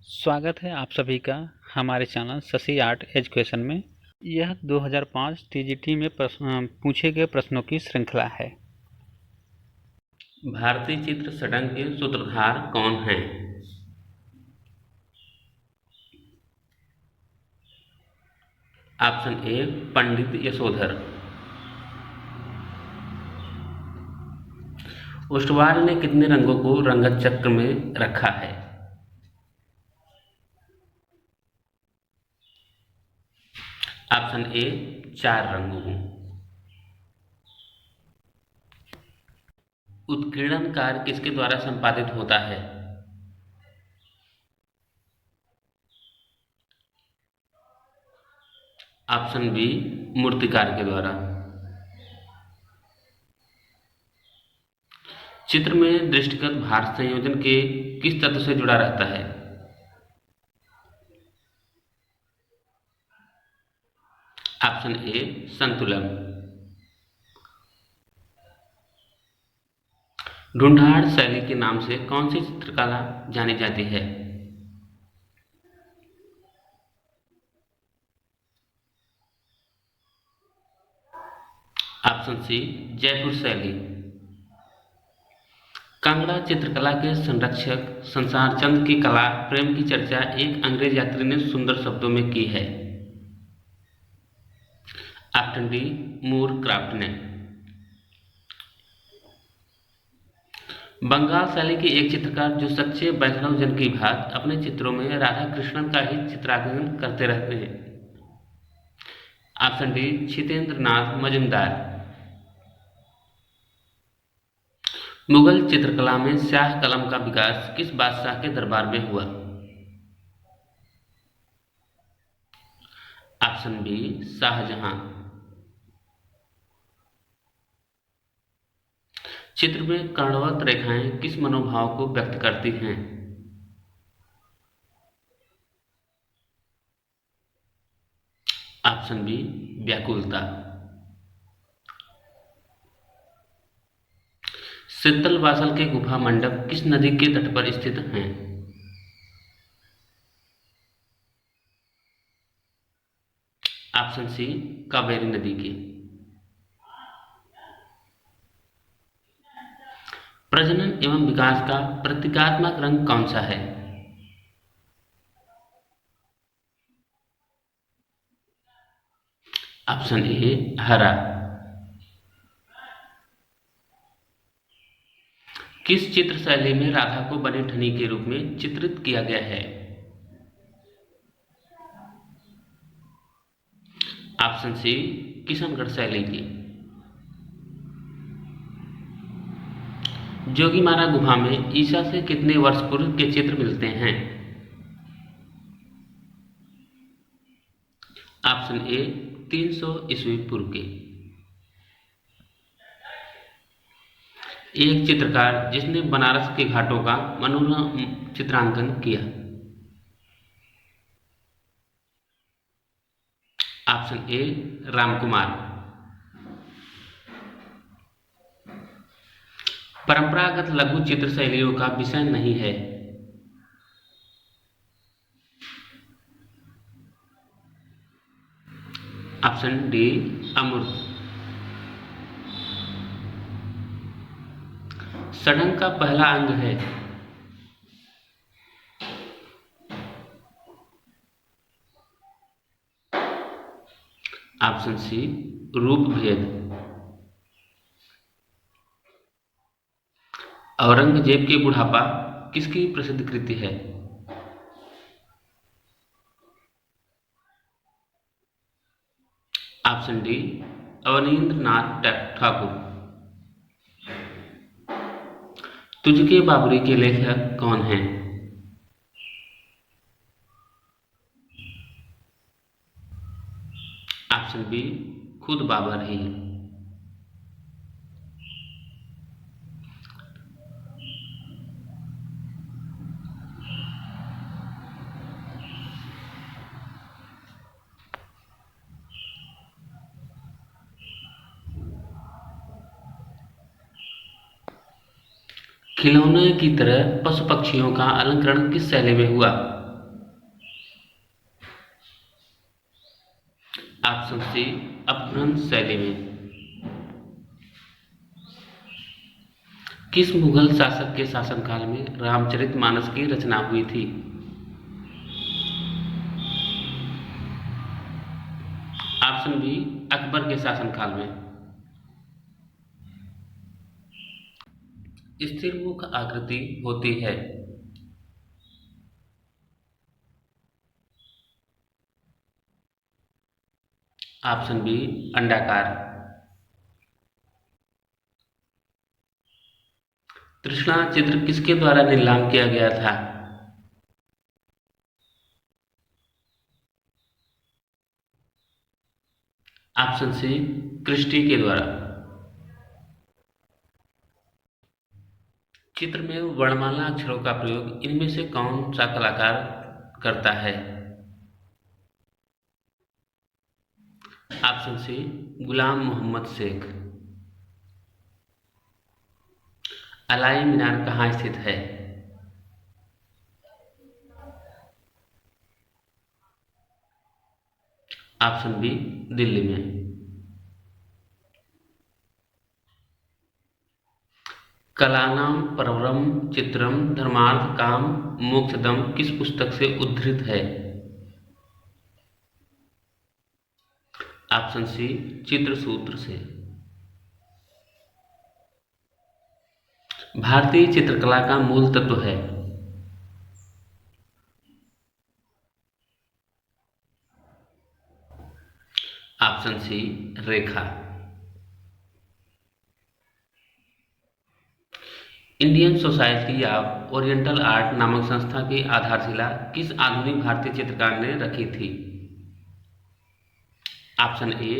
स्वागत है आप सभी का हमारे चैनल शशि आर्ट एजुकेशन में। यह 2005 टीजीटी में पूछे गए प्रश्नों की श्रृंखला है। भारतीय चित्र षडंग के सूत्रधार कौन हैं? ऑप्शन ए पंडित यशोधर। ओस्टवाल ने कितने रंगों को रंगत चक्र में रखा है? ऑप्शन ए 4 रंगों को। उत्कीर्णन कार्य किसके द्वारा संपादित होता है? ऑप्शन बी मूर्तिकार के द्वारा। चित्र में दृष्टिगत भार संयोजन के किस तत्व से जुड़ा रहता है? ऑप्शन ए संतुलन। ढूंढाड़ शैली के नाम से कौन सी चित्रकला जानी जाती है? ऑप्शन सी जयपुर शैली। कांगड़ा चित्रकला के संरक्षक संसार चंद की कला प्रेम की चर्चा एक अंग्रेज यात्री ने सुंदर शब्दों में की है। ऑप्शन डी मूर क्राफ्ट ने। बंगाल शैली के एक चित्रकार जो सच्चे वैष्णव जन की भांति अपने चित्रों में राधा कृष्णन का ही चित्रांकन करते रहते हैं। ऑप्शन डी छितेंद्र नाथ मजुमदार। मुगल चित्रकला में स्याह कलम का विकास किस बादशाह के दरबार में हुआ? Option B Shahjahan. चित्र में कर्णवत रेखाएं किस मनोभाव को व्यक्त करती हैं? ऑप्शन बी व्याकुलता। शीतलवासल के गुफा मंडप किस नदी के तट पर स्थित हैं? ऑप्शन सी कावेरी नदी के। प्रजनन एवं विकास का प्रतीकात्मक रंग कौन सा है? ऑप्शन ए हरा। किस चित्र शैली में राधा को बनी ठनी के रूप में चित्रित किया गया है? ऑप्शन सी किशनगढ़ शैली की। जोगीमारा गुफा में ईसा से कितने वर्ष पूर्व के चित्र मिलते हैं? ऑप्शन ए 300 ईस्वी पूर्व के। एक चित्रकार जिसने बनारस के घाटों का मनोरम चित्रांकन किया। Option A Ramkumar. परंपरागत लघु चित्र शैलियों का विषय नहीं है। ऑप्शन डी अमूर्त। षडंग का पहला अंग है। ऑप्शन सी रूप भेद। औरंगजेब के बुढ़ापा किसकी प्रसिद्ध कृति है? Option D Avanindra Nath Thakur. तुझके बाबरी के लेखक कौन हैं? ऑप्शन बी खुद बाबर ही। खिलौने की तरह पशु पक्षियों का अलंकरण किस शैली में हुआ? ऑप्शन सी अपभ्रंश शैली में। किस मुगल शासक के शासनकाल में रामचरितमानस की रचना हुई थी? ऑप्शन बी अकबर के शासनकाल में। स्थिर मुख आकृति होती है। ऑप्शन बी अंडाकार। तृष्णा चित्र किसके द्वारा नीलाम किया गया था? ऑप्शन सी क्रिस्टी के द्वारा। चित्र में वर्णमाला अक्षरों का प्रयोग इनमें से कौन सा कलाकार करता है? ऑप्शन सी गुलाम मोहम्मद शेख। अलाई मीनार कहाँ स्थित है? ऑप्शन बी दिल्ली में। कलानाम परवरम चित्रम धर्मार्थ काम मोक्षदम किस पुस्तक से उद्धृत है? ऑप्शन सी चित्रसूत्र से। भारतीय चित्रकला का मूल तत्व है? ऑप्शन सी रेखा। Indian society of oriental art नामक संस्था की आधारशिला किस आधुनिक भारतीय चित्रकार ने रखी थी? Option A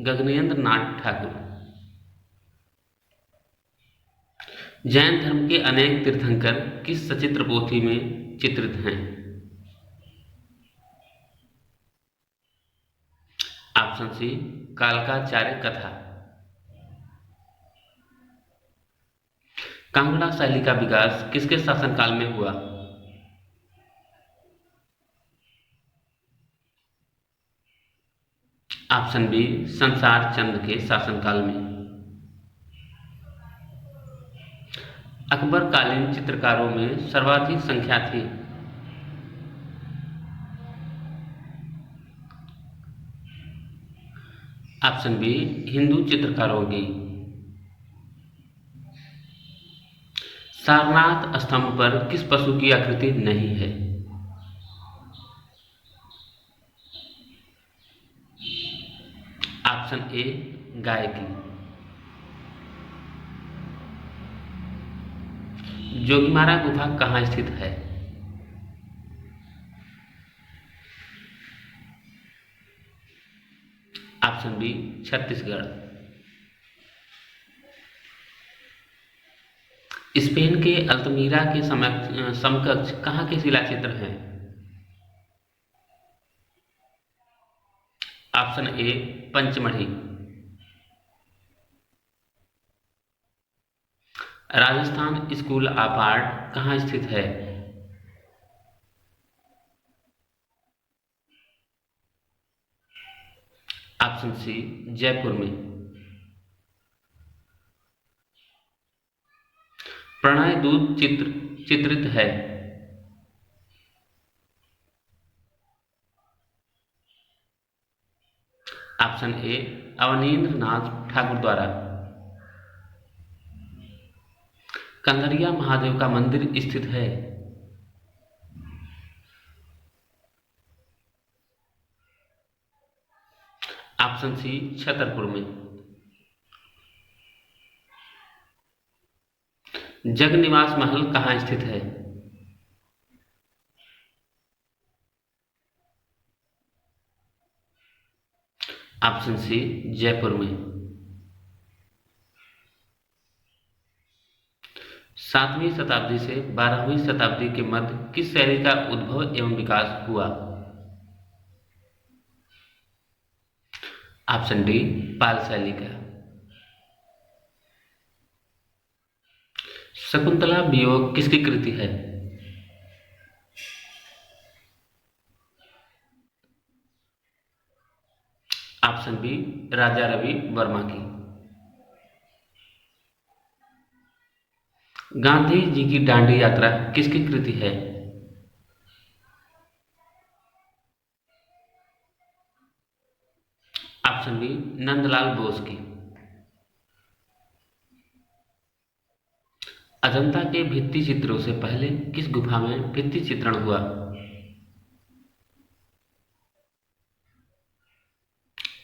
Gaganendra Nath Thakur. जैन धर्म के अनेक तीर्थंकर किस सचित्र पोथी में चित्रित हैं? ऑप्शन सी कालकाचार्य कथा। कांगड़ा शैली का विकास किसके शासनकाल में हुआ? ऑप्शन बी संसार चंद के शासनकाल में। अकबर कालीन चित्रकारों में सर्वाधिक संख्या थी? ऑप्शन बी हिंदू चित्रकारों की। सारनाथ स्तंभ पर किस पशु की आकृति नहीं है? ऑप्शन ए गाय की। जोगीमारा गुफा कहाँ स्थित है? Option B Chhattisgarh. स्पेन के अल्तमीरा के समकक्ष कहाँ के शिलाचित्र हैं? Option A Pachmarhi. Rajasthan school of art कहाँ स्थित है? ऑप्शन सी जयपुर में। प्रणय दूत चित्र चित्रित है? ऑप्शन ए अवनींद्र नाथ ठाकुर द्वारा। कंदरिया महादेव का मंदिर स्थित है? ऑप्शन सी छतरपुर में। जगनिवास महल कहाँ स्थित है? ऑप्शन सी जयपुर में। 7वीं शताब्दी से 12वीं शताब्दी के मध्य किस शैली का उद्भव एवं विकास हुआ? ऑप्शन डी पाल शैली का। शकुंतला वियोग किसकी कृति है? ऑप्शन बी राजा रवि वर्मा की। गांधी जी की दांडी यात्रा किसकी कृति है? ऑप्शन बी नंदलाल बोस की। अजंता के भित्ति चित्रों से पहले किस गुफा में भित्ति चित्रण हुआ?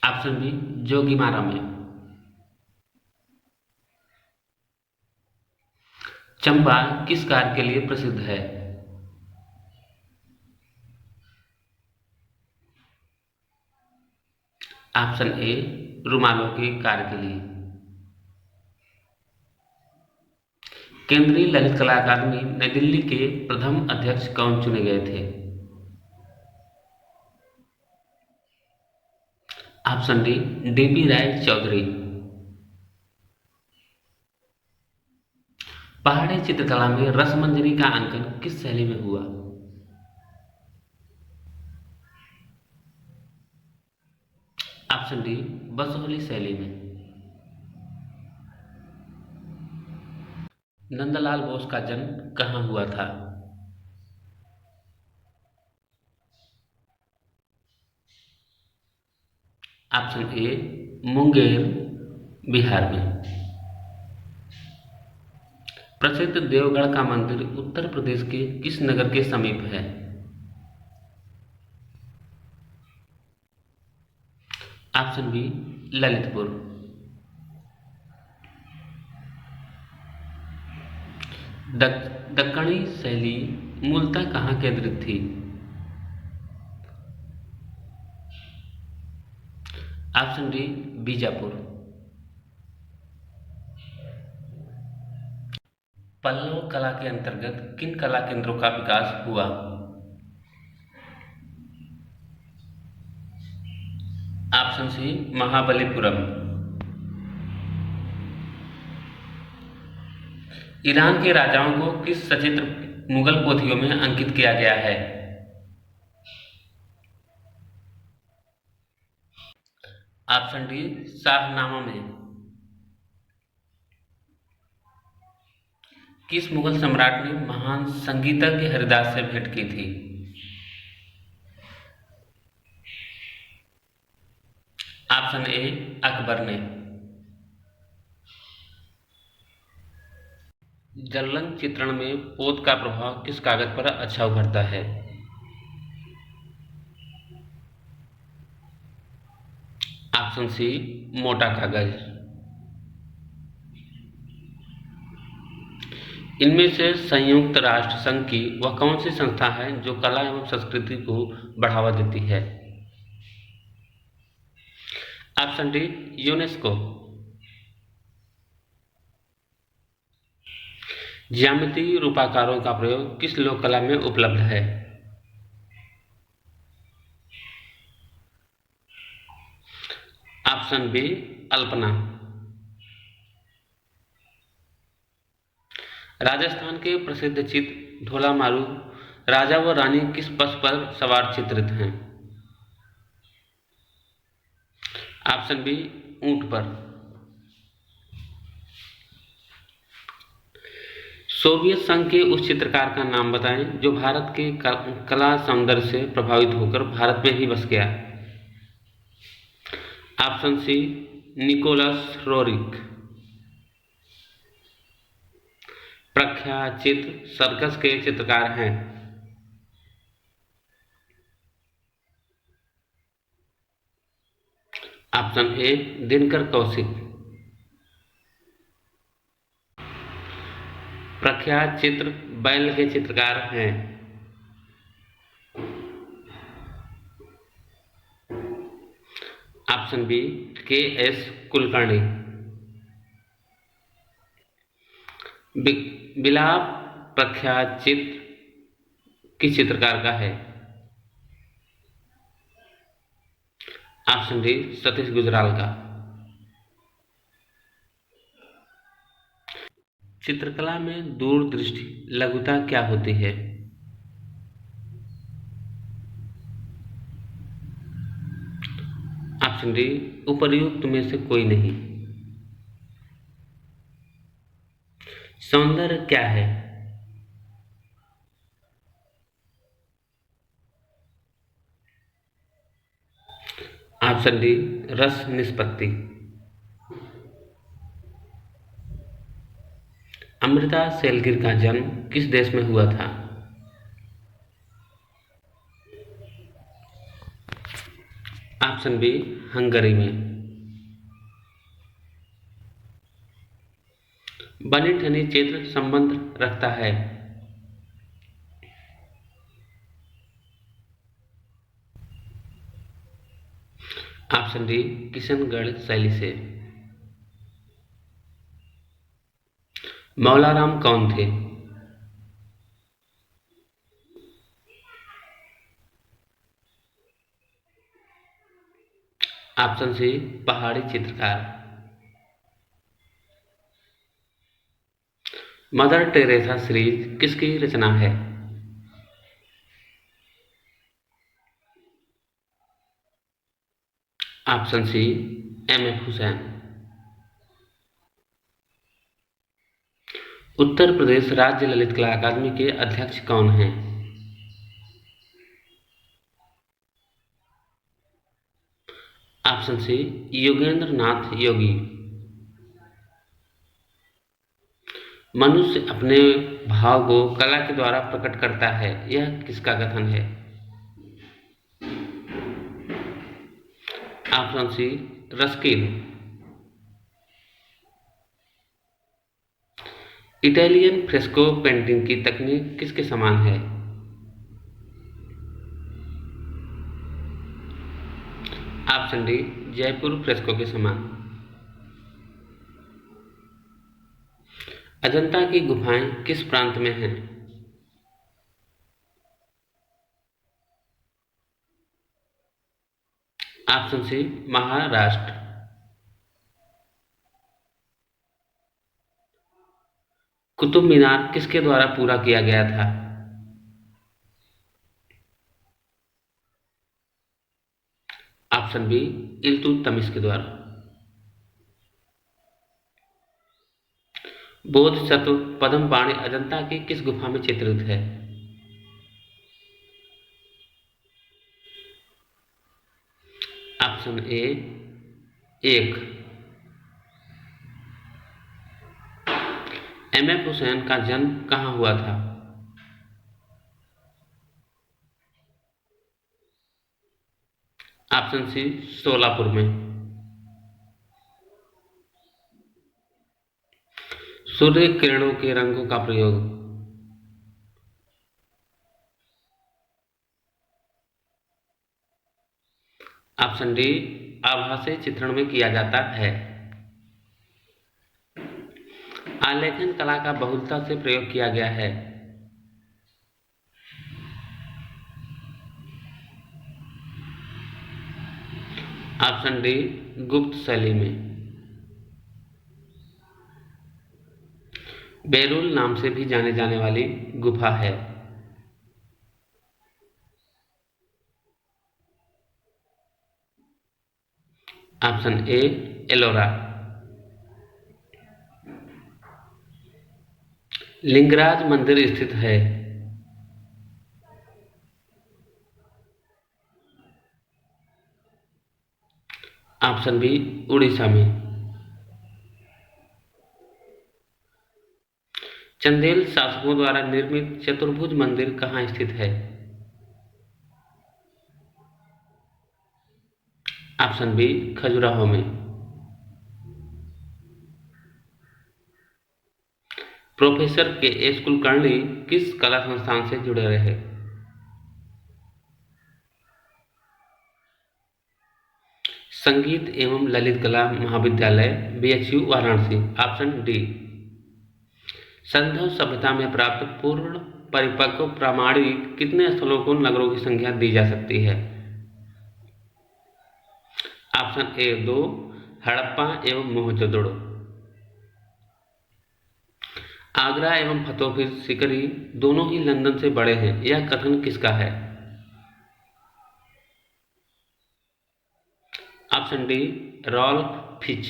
ऑप्शन बी जोगीमारा में। चंबा किस कार्य के लिए प्रसिद्ध है? ऑप्शन ए रुमालों के कार्य के लिए। केंद्रीय ललित कला अकादमी नई दिल्ली के प्रथम अध्यक्ष कौन चुने गए थे? ऑप्शन डी डीपी राय चौधरी। पहाड़ी चित्रकला में रसमंजरी का अंकन किस शैली में हुआ? ऑप्शन डी बसोहली शैली में। नंदलाल बोस का जन्म कहाँ हुआ था? ऑप्शन ए मुंगेर बिहार में। प्रसिद्ध देवगढ़ का मंदिर उत्तर प्रदेश के किस नगर के समीप है? Option B Lalitpur. दक्कनी शैली मूलतः कहाँ केंद्रित थी? Option D Bijapur. पल्लव कला के अंतर्गत किन कला केंद्रों का विकास हुआ? Option C Mahabalipuram. ईरान के राजाओं को किस सचित्र मुगल पोथियों में अंकित किया गया है? ऑप्शन डी शाहनामा में। किस मुगल सम्राट ने महान संगीतज्ञ हरिदास से भेंट की थी? ऑप्शन ए अकबर ने। जलरंग चित्रण में पोत का प्रभाव किस कागज पर अच्छा उभरता है? ऑप्शन सी मोटा कागज। इनमें से संयुक्त राष्ट्र संघ की वह कौन सी संस्था है जो कला एवं संस्कृति को बढ़ावा देती है? Option D UNESCO. ज्यामितीय रूपाकारों का प्रयोग किस लोक कला में उपलब्ध है? Option B Alpana. राजस्थान के प्रसिद्ध चित्र ढोला मारू राजा व रानी किस पशु पर सवार चित्रित हैं? ऑप्शन बी ऊंट पर। सोवियत संघ के उस चित्रकार का नाम बताएं जो भारत के कला सौंदर्य से प्रभावित होकर भारत में ही बस गया। Option C Nicholas Roerich. प्रख्यात चित्र सर्कस के चित्रकार हैं। Option A Dinkar Kaushik. प्रख्यात चित्र बैल के चित्रकार हैं। Option B K S Kulkarni. बिलाप प्रख्यात चित्र किस चित्रकार का है? ऑप्शन डी सतीश गुजराल का। चित्रकला में दूरदृष्टि लघुता क्या होती है? ऑप्शन डी, उपर्युक्त में से कोई नहीं। सौंदर्य क्या है? ऑप्शन डी, रस निष्पत्ति। अमृता शेरगिल का जन्म किस देश में हुआ था? ऑप्शन बी, हंगरी में। बनी ठनी चित्र संबंध रखता है। ऑप्शन डी, किशनगढ़ शैली से। मौलाराम कौन थे? ऑप्शन सी, पहाड़ी चित्रकार। मदर टेरेसा सीरीज किसकी रचना है? Option C, M F. Husain. Uttar Pradesh राज्य ललित कला अकादमी के अध्यक्ष कौन हैं? Option C, Yogendra Nath Yogi. मनुष्य अपने भाव को कला के द्वारा प्रकट करता है, यह किसका कथन है? Option C, Ruskin. Italian fresco painting की तकनीक किसके समान है? ऑप्शन डी, जयपुर फ्रेस्को के समान। अजंता की गुफाएं किस प्रांत में हैं? Option C, Maharashtra. कुतुब मीनार किसके द्वारा पूरा किया गया था? ऑप्शन बी, इल्तुतमिश के द्वारा। बोधिसत्व पद्मपाणि अजंता की किस गुफा में चित्रित है? ऑप्शन ए, 1। एम.एफ. हुसैन का जन्म कहाँ हुआ था? ऑप्शन सी, सोलापुर में। सूर्य किरणों के रंगों का प्रयोग। ऑप्शन डी, आभासी चित्रण में किया जाता है। आलेखन कला का बहुलता से प्रयोग किया गया है। ऑप्शन डी, गुप्त शैली में। बेरुल नाम से भी जाने जाने वाली गुफा है। ऑप्शन ए, एलोरा। लिंगराज मंदिर स्थित है। ऑप्शन बी, उड़ीसा में। चंदेल शासकों द्वारा निर्मित चतुर्भुज मंदिर कहाँ स्थित है? ऑप्शन बी, खजुराहो में। प्रोफेसर के एस कुलकर्णी किस कला संस्थान से जुड़े रहे? संगीत एवं ललित कला महाविद्यालय, BHU Varanasi. Option D. Sindhu सभ्यता में प्राप्त पूर्ण परिपक्व प्रामाणिक कितने स्थलों को नगरों की संख्या दी जा सकती है? ऑप्शन ए, 2, हड़प्पा एवं मोहनजोदड़ो। आगरा एवं फतेहपुर सीकरी दोनों ही लंदन से बड़े हैं, यह कथन किसका है? Option D Ralph Fitch.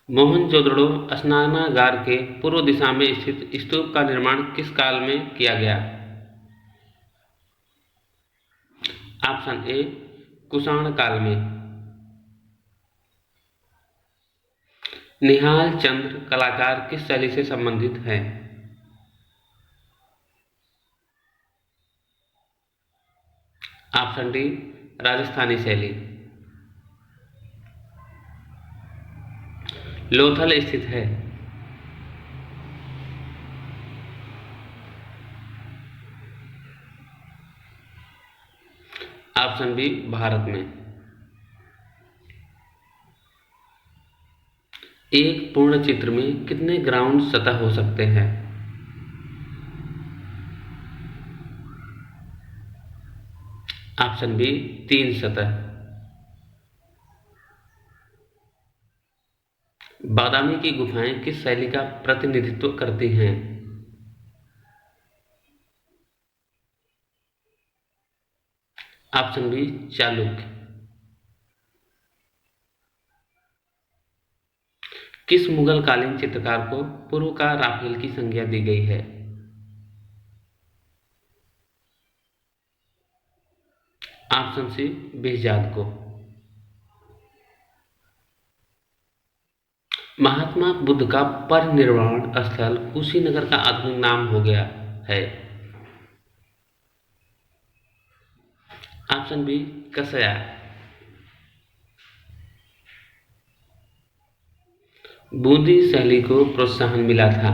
Mohenjodaro स्नानागार के पूर्व दिशा में स्थित स्तूप का निर्माण किस काल में किया गया? ऑप्शन ए कुषाण काल में। निहाल चंद्र कलाकार किस शैली से संबंधित हैं? ऑप्शन डी राजस्थानी शैली। लोथल स्थित है। ऑप्शन बी भारत में। एक पूर्ण चित्र में कितने ग्राउंड सतह हो सकते हैं? ऑप्शन बी 3 सतह। बादामी की गुफाएं किस शैली का प्रतिनिधित्व करती हैं? Option B Chalukya. किस मुगल कालीन चित्रकार को पूर्व का राफेल की संज्ञा दी गई है? ऑप्शन सी बेहजाद को। महात्मा बुद्ध का परिनिर्वाण स्थल कुशीनगर का आधुनिक नाम हो गया है? Option B Kasya. बूंदी शैली को प्रोत्साहन मिला था?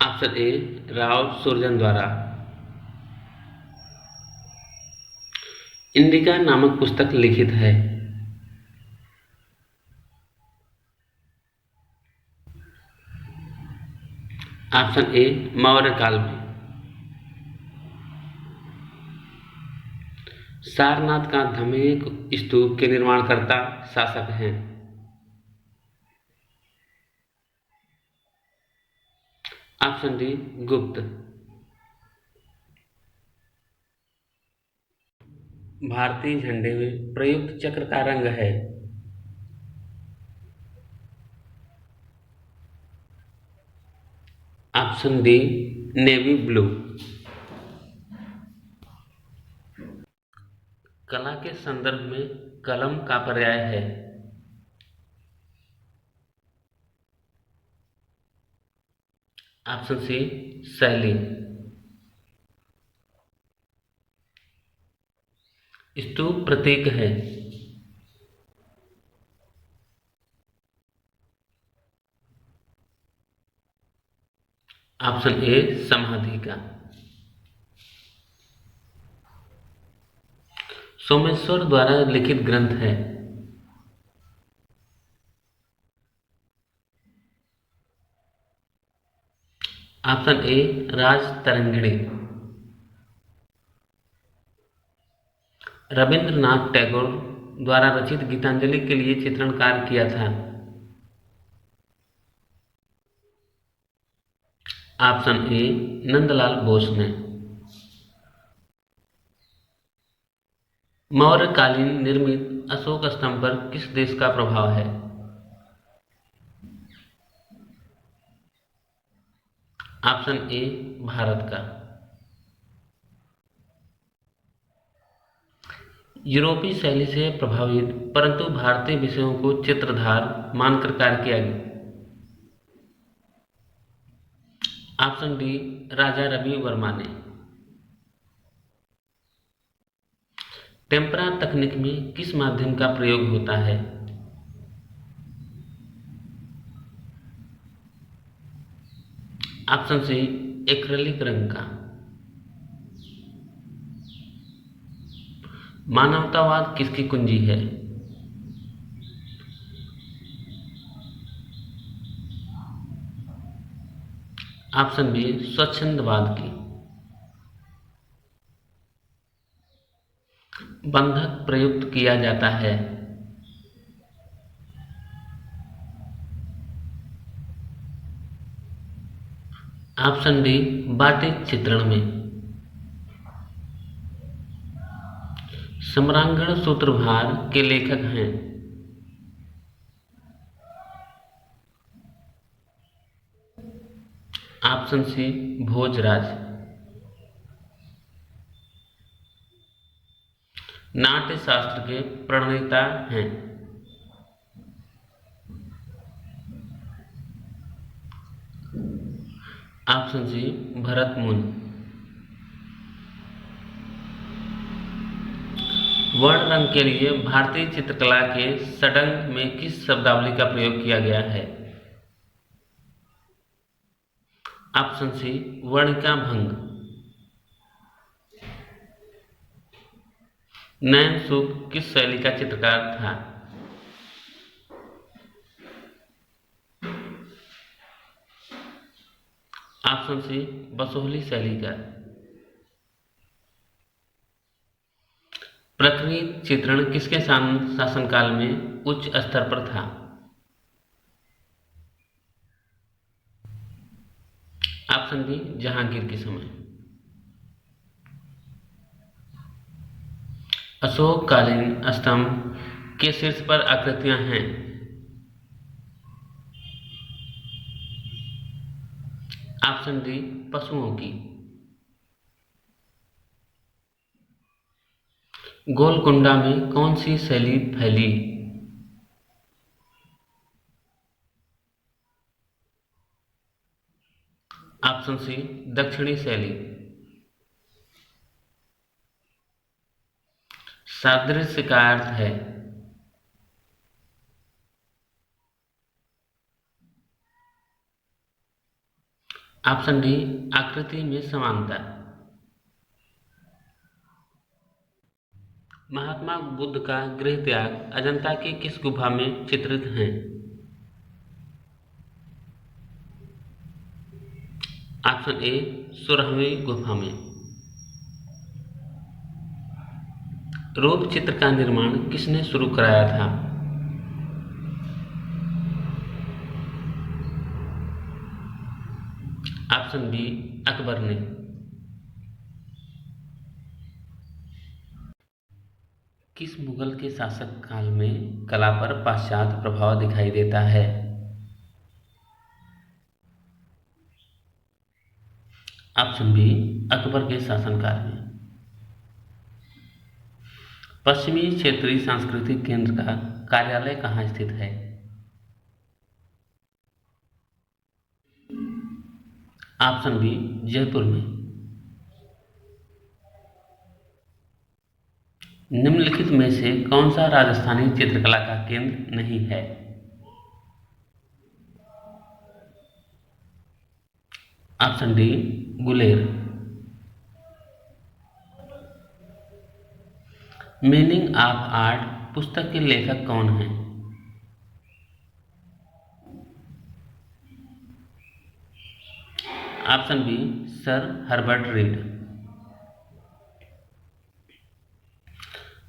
ऑप्शन ए राव सुरजन द्वारा। इंडिका नामक पुस्तक लिखित है? ऑप्शन ए मौर्य काल में। सारनाथ का धमेक स्तूप के निर्माणकर्ता शासक हैं? ऑप्शन डी गुप्त। भारतीय झंडे में प्रयुक्त चक्र का रंग है? Option D navy blue. कला के संदर्भ में कलम का पर्याय है? ऑप्शन सी शैली। स्तूप प्रतीक है? ऑप्शन ए समाधि का। सोमेश्वर द्वारा लिखित ग्रंथ है? Option A Rajatarangini. रविंद्रनाथ टैगोर द्वारा रचित गीतांजलि के लिए चित्रणकार किया था? ऑप्शन ए नंदलाल बोस ने। मौर्यकालीन निर्मित अशोक स्तंभ पर किस देश का प्रभाव है? ऑप्शन ए भारत का। यूरोपीय शैली से प्रभावित परंतु भारतीय विषयों को चित्रधार मानकर कार्य किया गया? ऑप्शन डी राजा रवि वर्मा ने। टेम्परा तकनीक में किस माध्यम का प्रयोग होता है? ऑप्शन सी एक्रिलिक रंग का। मानवतावाद किसकी कुंजी है? ऑप्शन बी स्वच्छंदवाद की। बंधक प्रयुक्त किया जाता है? ऑप्शन डी बाटिक चित्रण में। सम्रांगण सूत्रभार के लेखक हैं। Option C Bhojraj. नाट्य शास्त्र के प्रणेता हैं। ऑप्शन सी भरत मुनि। वर्ण रंग के लिए भारतीय चित्रकला के षडंग में किस शब्दावली का प्रयोग किया गया है? ऑप्शन सी वर्णिका भंग। नैन सुख किस शैली का चित्रकार था? ऑप्शन सी बसोहली शैली का। प्रकृति चित्रण किसके शासनकाल में उच्च स्तर पर था? ऑप्शन बी जहांगीर के समय। अशोककालीन स्तंभ के शीर्ष पर आकृतियां हैं। ऑप्शन डी पशुओं की। गोलकुंडा में कौन सी शैली फैली? ऑप्शन सी दक्षिणी शैली। सादृश्य का अर्थ है। ऑप्शन डी आकृति में समानता। महात्मा बुद्ध का गृह त्याग अजंता की किस गुफा में चित्रित हैं? ऑप्शन ए 16वीं गुफा में। रूप चित्र का निर्माण किसने शुरू कराया था? ऑप्शन बी अकबर ने। किस मुगल के शासक काल में कला पर पाश्चात्य प्रभाव दिखाई देता है? ऑप्शन बी अकबर के शासनकाल में। पश्चिमी क्षेत्रीय सांस्कृतिक केंद्र का कार्यालय कहाँ स्थित है? ऑप्शन बी जयपुर में। निम्नलिखित में से कौन सा राजस्थानी चित्रकला का केंद्र नहीं है? Option D Guler. Meaning of art पुस्तक के लेखक कौन हैं? Option B sir Herbert Read.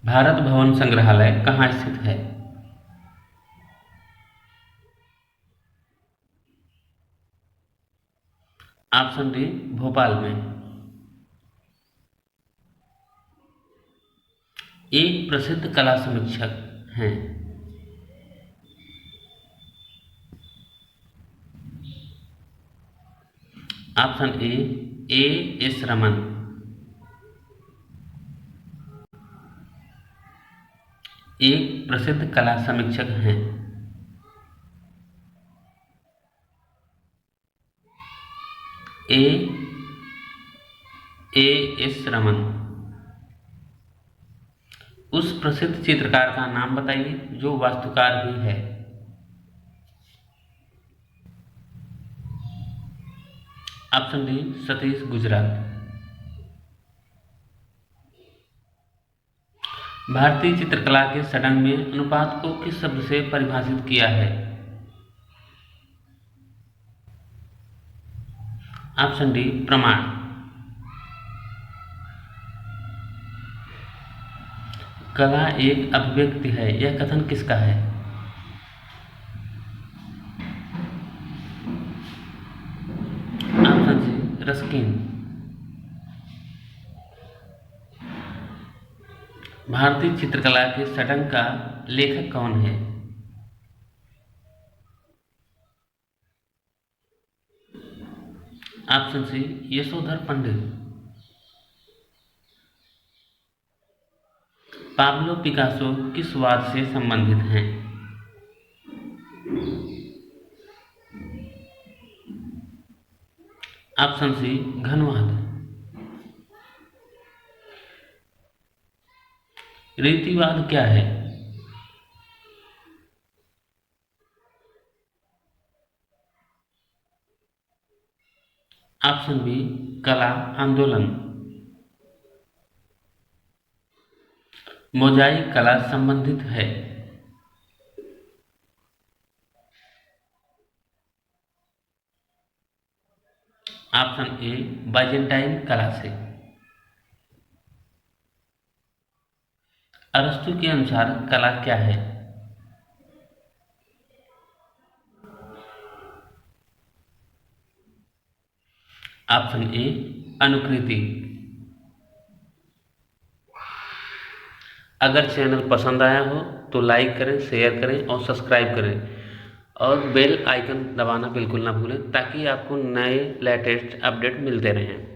Bharat Bhavan संग्रहालय कहाँ स्थित है? ऑप्शन डी भोपाल में। एक प्रसिद्ध कला समीक्षक हैं। Option A S Raman. एक प्रसिद्ध कला समीक्षक हैं। A S Raman. उस प्रसिद्ध चित्रकार का नाम बताइए जो वास्तुकार भी है। Option D Satish Gujral. भारतीय चित्रकला के षडंग में अनुपात को किस शब्द से परिभाषित किया है? ऑप्शन डी प्रमाण। कला एक अभिव्यक्ति है, यह कथन किसका है? Option Ruskin. भारतीय चित्रकला के षडंग का लेखक कौन है? ऑप्शन सी यशोधर पंडित। पाब्लो पिकासो किस वाद से संबंधित हैं? ऑप्शन सी घनवाद। रीतिवाद क्या है? ऑप्शन बी कला आंदोलन। मोजाइक कला संबंधित है। ऑप्शन ए बाइजेंटाइन कला से। अरस्तु के अनुसार कला क्या है? ऑप्शन ए अनुकृति। अगर चैनल पसंद आया हो तो लाइक करें, शेयर करें और सब्सक्राइब करें और बेल आइकन दबाना बिल्कुल ना भूलें ताकि आपको नए लेटेस्ट अपडेट मिलते रहें।